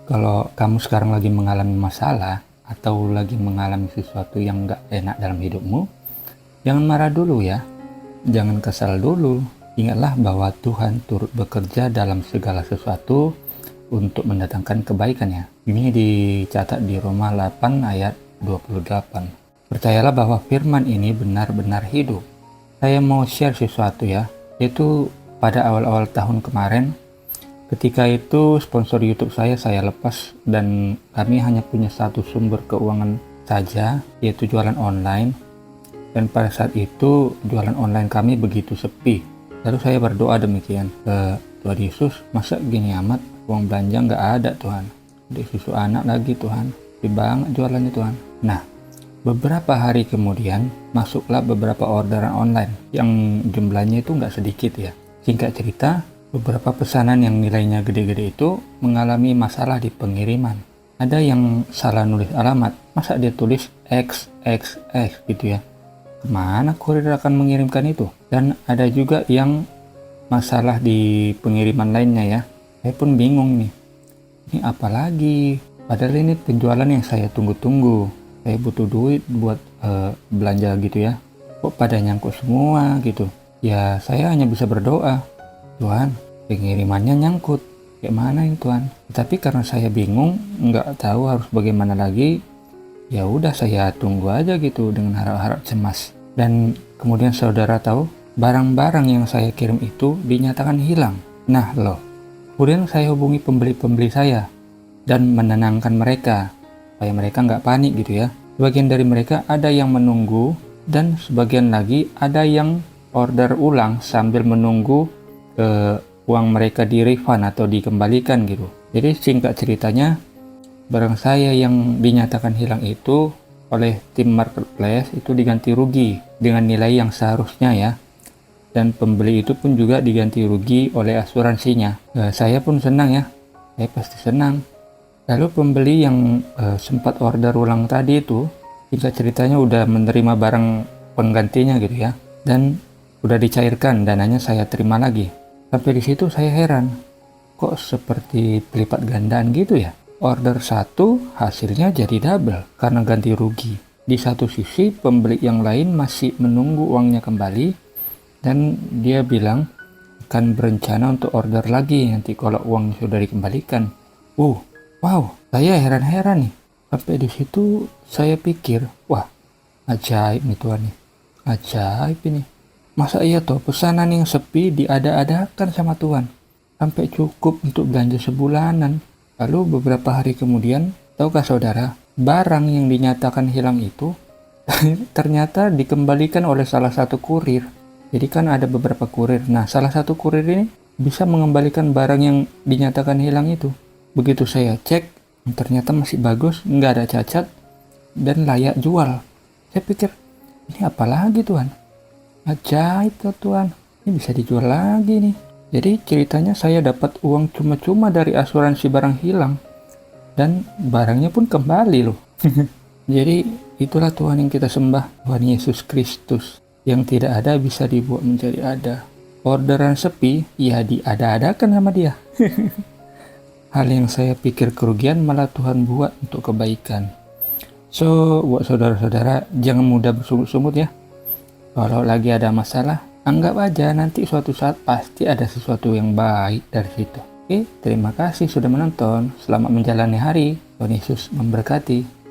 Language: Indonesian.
Kalau kamu sekarang lagi mengalami masalah atau lagi mengalami sesuatu yang nggak enak dalam hidupmu, jangan marah dulu ya, jangan kesal dulu. Ingatlah bahwa Tuhan turut bekerja dalam segala sesuatu untuk mendatangkan kebaikan ya. Ini dicatat di Roma 8 ayat 28. Percayalah bahwa firman ini benar-benar hidup. Saya mau share sesuatu ya, yaitu pada awal-awal tahun kemarin. Ketika itu sponsor YouTube saya lepas dan kami hanya punya satu sumber keuangan saja, yaitu jualan online. Dan pada saat itu jualan online kami begitu sepi. Lalu saya berdoa demikian ke Tuhan Yesus, masa gini amat, uang belanja nggak ada Tuhan. Di susu anak lagi Tuhan, sepi banget jualannya Tuhan. Nah, beberapa hari kemudian masuklah beberapa orderan online yang jumlahnya itu nggak sedikit ya. Singkat cerita, beberapa pesanan yang nilainya gede-gede itu mengalami masalah di pengiriman. Ada yang salah nulis alamat, masa dia tulis XXX gitu ya. Kemana kurir akan mengirimkan itu? Dan ada juga yang masalah di pengiriman lainnya ya. Saya pun bingung nih. Ini apa lagi? Padahal ini penjualan yang saya tunggu-tunggu. Saya butuh duit buat belanja gitu ya. Kok pada nyangkut semua gitu? Ya saya hanya bisa berdoa. Tuhan, pengirimannya nyangkut. Kayak mana ini Tuhan? Tapi karena saya bingung, nggak tahu harus bagaimana lagi, ya udah saya tunggu aja gitu dengan harap-harap cemas. Dan kemudian saudara tahu, barang-barang yang saya kirim itu dinyatakan hilang. Nah loh, kemudian saya hubungi pembeli-pembeli saya dan menenangkan mereka supaya mereka nggak panik gitu ya. Sebagian dari mereka ada yang menunggu dan sebagian lagi ada yang order ulang sambil menunggu uang mereka di refund atau dikembalikan gitu. Jadi singkat ceritanya, barang saya yang dinyatakan hilang itu oleh tim marketplace itu diganti rugi dengan nilai yang seharusnya ya. Dan pembeli itu pun juga diganti rugi oleh asuransinya. Saya pun senang ya, saya pasti senang. Lalu pembeli yang sempat order ulang tadi itu, singkat ceritanya udah menerima barang penggantinya gitu ya. Dan udah dicairkan, dananya saya terima lagi. Sampai di situ saya heran, kok seperti pelipat gandaan gitu ya? Order satu hasilnya jadi double karena ganti rugi. Di satu sisi pembeli yang lain masih menunggu uangnya kembali dan dia bilang akan berencana untuk order lagi nanti kalau uang sudah dikembalikan. Wow, saya heran-heran nih. Sampai di situ saya pikir, wah, ajaib nih Tuhan nih. Ajaib ini. Masa iya toh pesanan yang sepi diada-adakan sama Tuhan sampai cukup untuk belanja sebulanan. Lalu beberapa hari kemudian, tahukah saudara, barang yang dinyatakan hilang itu ternyata dikembalikan oleh salah satu kurir. Jadi kan ada beberapa kurir. Nah, salah satu kurir ini bisa mengembalikan barang yang dinyatakan hilang itu. Begitu saya cek, ternyata masih bagus, nggak ada cacat, dan layak jual. Saya pikir, ini apa lagi Tuhan? Ajaib tuh Tuhan, ini bisa dijual lagi nih. Jadi ceritanya saya dapat uang cuma-cuma dari asuransi barang hilang. Dan barangnya pun kembali loh. Jadi itulah Tuhan yang kita sembah, Tuhan Yesus Kristus. Yang tidak ada bisa dibuat menjadi ada. Orderan sepi, ya diada-adakan sama dia. Hal yang saya pikir kerugian malah Tuhan buat untuk kebaikan. So, buat saudara-saudara, jangan mudah bersungut-sungut ya. Kalau lagi ada masalah, anggap aja nanti suatu saat pasti ada sesuatu yang baik dari situ. Oke, terima kasih sudah menonton. Selamat menjalani hari. Tuhan Yesus memberkati.